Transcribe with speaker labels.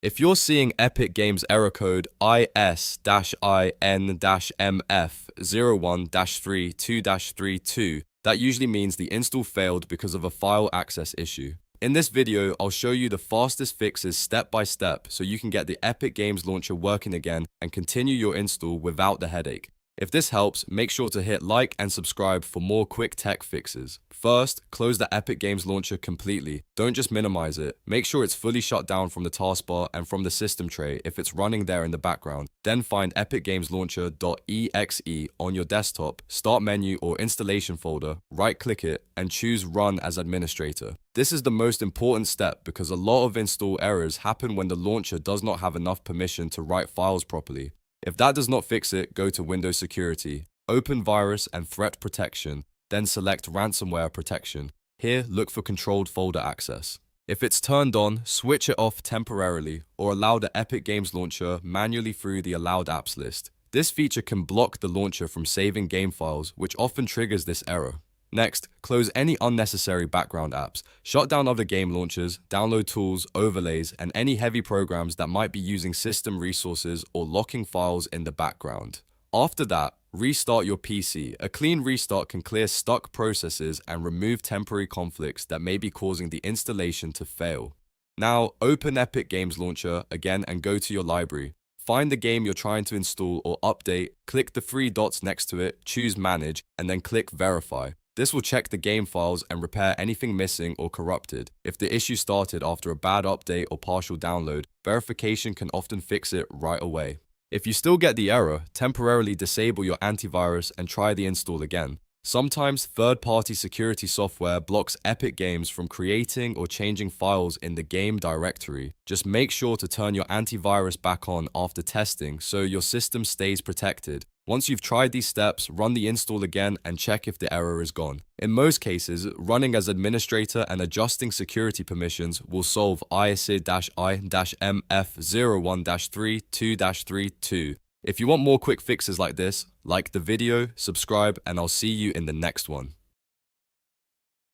Speaker 1: If you're seeing Epic Games error code IS-IN-MF01-32-32, that usually means the install failed because of a file access issue. In this video, I'll show you the fastest fixes step by step so you can get the Epic Games launcher working again and continue your install without the headache. If this helps, make sure to hit like and subscribe for more quick tech fixes. First, close the Epic Games launcher completely. Don't just minimize it. Make sure it's fully shut down from the taskbar and from the system tray if it's running there in the background. Then find Epic Games Launcher.exe on your desktop, start menu or installation folder, right-click it, and choose Run as Administrator. This is the most important step because a lot of install errors happen when the launcher does not have enough permission to write files properly. If that does not fix it, go to Windows Security, open Virus and Threat Protection, then select Ransomware Protection. Here, look for Controlled Folder Access. If it's turned on, switch it off temporarily or allow the Epic Games Launcher manually through the Allowed Apps list. This feature can block the launcher from saving game files, which often triggers this error. Next, close any unnecessary background apps. Shut down other game launchers, download tools, overlays, and any heavy programs that might be using system resources or locking files in the background. After that, restart your PC. A clean restart can clear stuck processes and remove temporary conflicts that may be causing the installation to fail. Now, open Epic Games Launcher again and go to your library. Find the game you're trying to install or update, click the three dots next to it, choose Manage, and then click Verify. This will check the game files and repair anything missing or corrupted. If the issue started after a bad update or partial download, verification can often fix it right away. If you still get the error, temporarily disable your antivirus and try the install again. Sometimes third-party security software blocks Epic Games from creating or changing files in the game directory. Just make sure to turn your antivirus back on after testing so your system stays protected. Once you've tried these steps, run the install again and check if the error is gone. In most cases, running as administrator and adjusting security permissions will solve IS-IN-MF01-32-32. If you want more quick fixes like this, like the video, subscribe, and I'll see you in the next one.